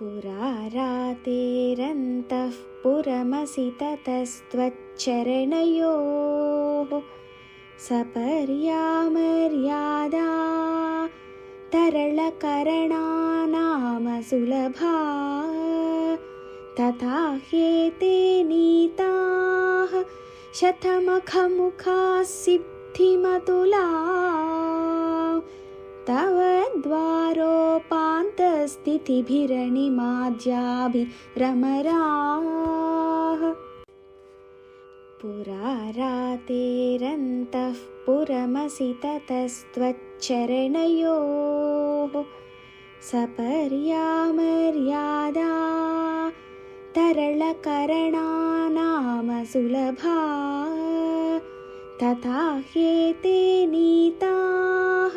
पुरारातेरन्तः पुरमसि ततस्त्वच्चरणयोः सपर्या मर्यादा तरलकरणा नाम सुलभा तथा ह्येते नीताः शतमखमुखाः सिद्धिमतुला तव द्वारोपान्तस्थितिभिरनिमाद्याभिरमराः पुरारातेरन्तः पुरमसि ततस्त्वच्चरणयोः सपर्या मर्यादा तरलकरणा नाम सुलभा तथा ह्येते नीताः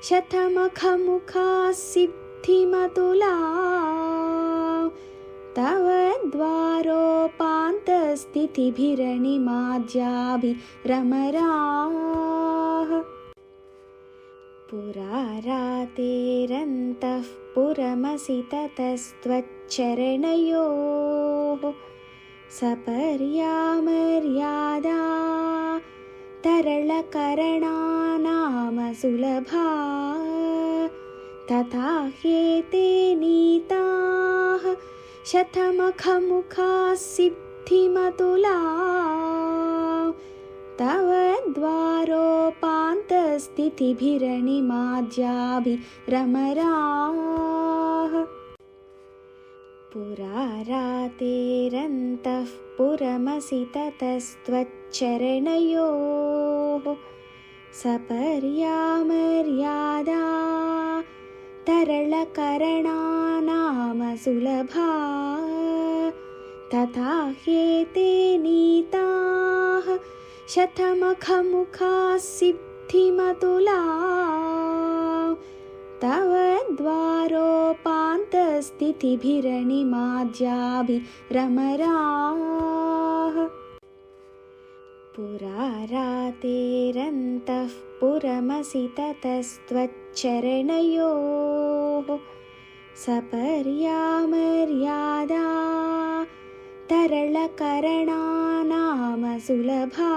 शतमखमुखाः सिद्धिमतुला तव द्वारोपान्तस्थितिभिरनिमाद्याभिरमराः पुरारातेरन्तः पुरमसि ततस्त्वच्चरणयोः सपर्या मर्यादा तरलकरणा नाम सुलभा तथा ह्येते नीताः शतमखमुखाः सिद्धिमतुला तव द्वारोपान्तस्थितिभिरनिमाद्याभिरमराः पुरारातेरन्तः पुरमसि ततस्त्वच्चरणयोः सपर्या मर्यादा तरलकरणा नाम सुलभा तथा ह्येते नीताः शतमखमुखाः सिद्धिमतुला तव द्वारोपान्तस्थितिभिरनिमाद्याभिरमराः पुरारातेरन्तः पुरमसि ततस्त्वच्चरणयोः सपर्या मर्यादा तरलकरणा नाम सुलभा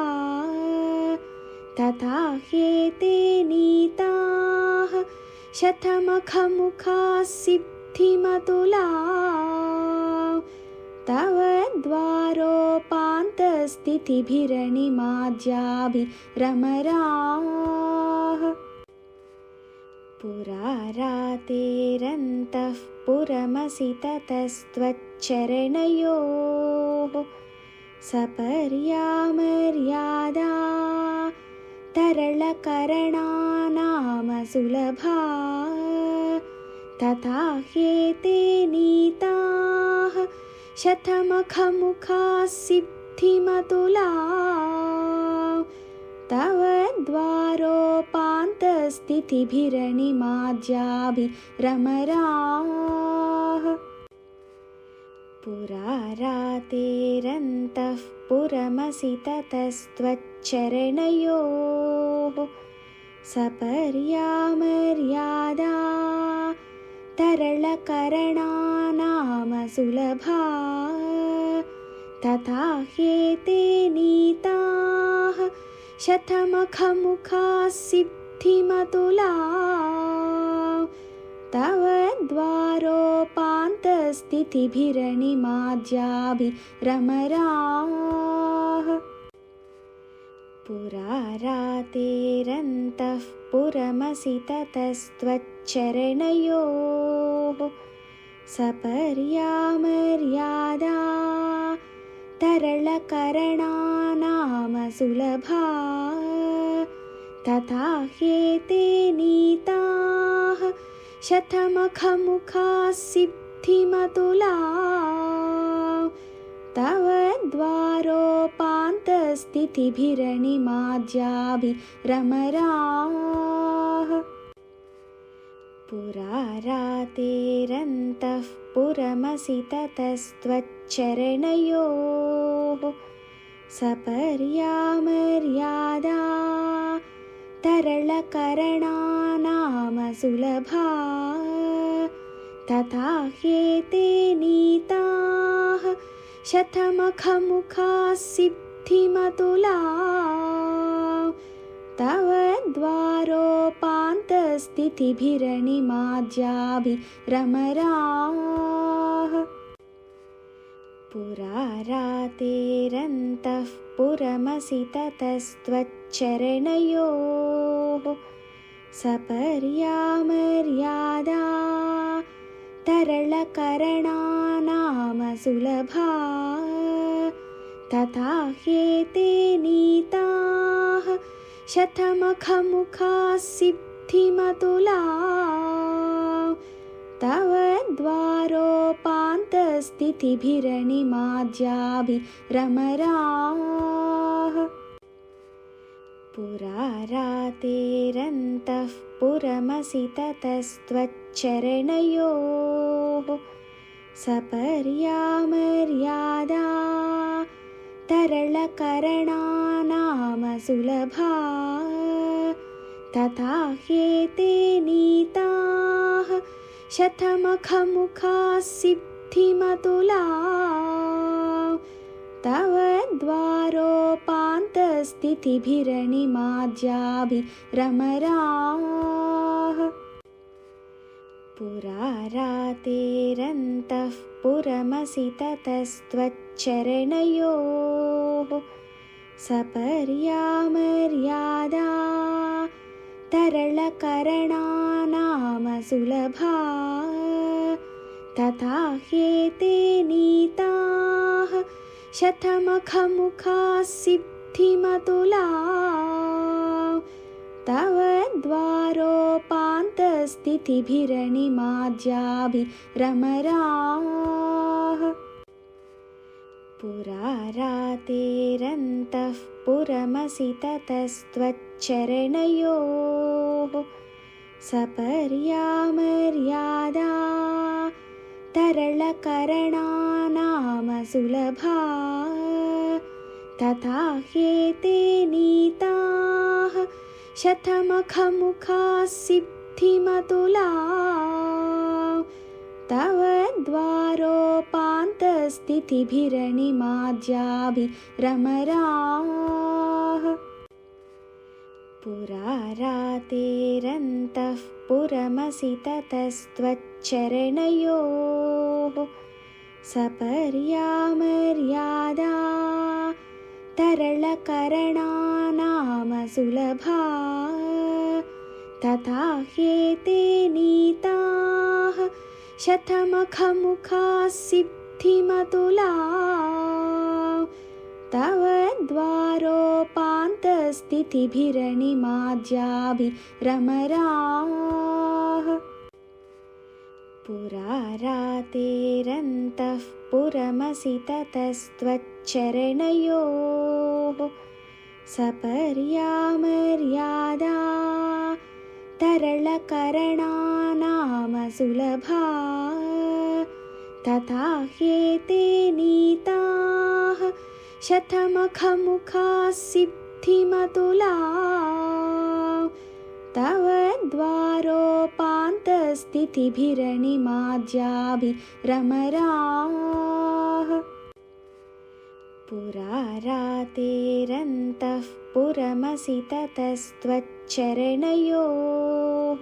तथा ह्येते नीताः शतमखमुखाः सिद्धिमतुला तव द्वारोपान्तस्थितिभिरनिमाद्याभिरमराः पुरारातेरन्तः पुरमसि ततस्त्वच्चरणयोः सपर्या मर्यादा तरलकरणा नाम सुलभा तथा ह्येते नीताः शतमखमुखाः सिद्धिमतुला तव द्वारोपान्तस्थितिभिरनिमाद्याभिरमराः पुरारातेरन्तः पुरमसि ततस्त्वच्चरणयोः सपर्या मर्यादा तरलकरणा नाम सुलभा तथा ह्येते नीताः शतमखमुखाः सिद्धिमतुला तव द्वारोपान्तस्थितिभिरनिमाद्याभिरमराः पुरारातेरन्तः पुरमसि ततस्त्वच्चरणयोः सपर्या मर्यादा तरलकरणा नाम सुलभा तथा ह्येते नीताः शतमखमुखाः सिद्धिमतुला तव द्वारोपान्तस्थितिभिरनिमाद्याभिरमराः पुरारातेरन्तः पुरमसि ततस्त्वच्चरणयोः सपर्या मर्यादा तरलकरणा नाम सुलभा तथा ह्येते नीताः शतमखमुखाः सिद्धिमतुलाः तव द्वारोपान्तस्थितिभिरनिमाद्याभिरमराः पुरारातेरन्तः पुरमसि ततस्त्वच्चरणयोः सपर्यामर्यादा तरलकरणानामसुलभा तथा ह्येते नीताः शतमखमुखाः सिद्धिमतुलाः तव द्वारोपान्तस्थितिभिरनिमाद्याभिरमराः पुरारातेरन्तः पुरमसि ततस्त्वच्चरणयोः सपर्यामर्यादा तरलकरणानामसुलभा तथा ह्येते नीताः शतमखमुखाः सिद्धिमतुलाः तव द्वारोपान्तस्थितिभिरनिमाद्याभिरमराः पुरारातेरन्तः पुरमसि ततस्त्वच्चरणयोः सपर्यामर्यादा तरलकरणानामसुलभा तथा ह्येते नीताः शतमखमुखाः सिद्धिमतुलाः तव द्वारोपान्तस्थितिभिरनिमाद्याभिरमराः पुरारातेरन्तः पुरमसि ततस्त्वच्चरणयोः सपर्यामर्यादा तरलकरणानामसुलभा तथा ह्येते नीताः शतमखमुखाः सिद्धिमतुलाः तव द्वारोपान्तस्थितिभिरनिमाद्याभिरमराः पुरारातेरन्तः पुरमसि ततस्त्वच्चरणयोः सपर्यामर्यादा तरलकरणानामसुलभा तथा ह्येते नीताः शतमखमुखाः सिद्धिमतुलाः तव द्वारोपान्तस्थितिभिरनिमाद्याभिरमराः पुरारातेरन्तः पुरमसि ततस्त्वच्चरणयोः सपर्यामर्यादा तरलकरणानामसुलभा तथा ह्येते नीताः शतमखमुखाः सिद्धिमतुलाः तव द्वारोपान्तस्थितिभिरनिमाद्याभिरमराः पुरारातेरन्तः पुरमसि ततस्त्वच्चरणयोः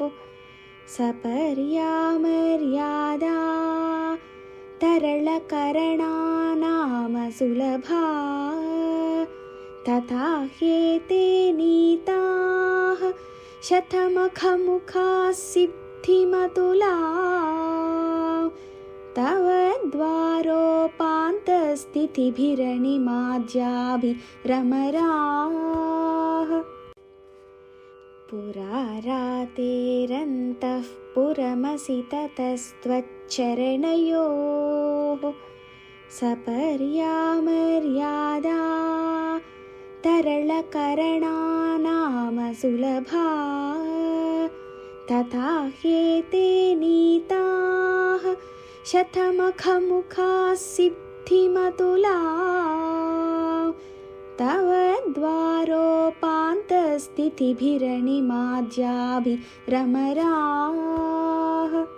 सपर्यामर्यादा तरलकरणानामसुलभा तथा ह्येते नीताः शतमखमुखाः सिद्धिमतुलाः तव द्वारोपान्तस्थितिभिरनिमाद्याभिरमराः पुरारातेरन्तः पुरमसि ततस्त्वच्चरणयोः सपर्यामर्यादा तरलकरणानामसुलभा तथा ह्येते नीताः शतमखमुखाः सिद्धिमतुलाः तव द्वारोपान्तस्थितिभिरनिमाद्याभिरमराः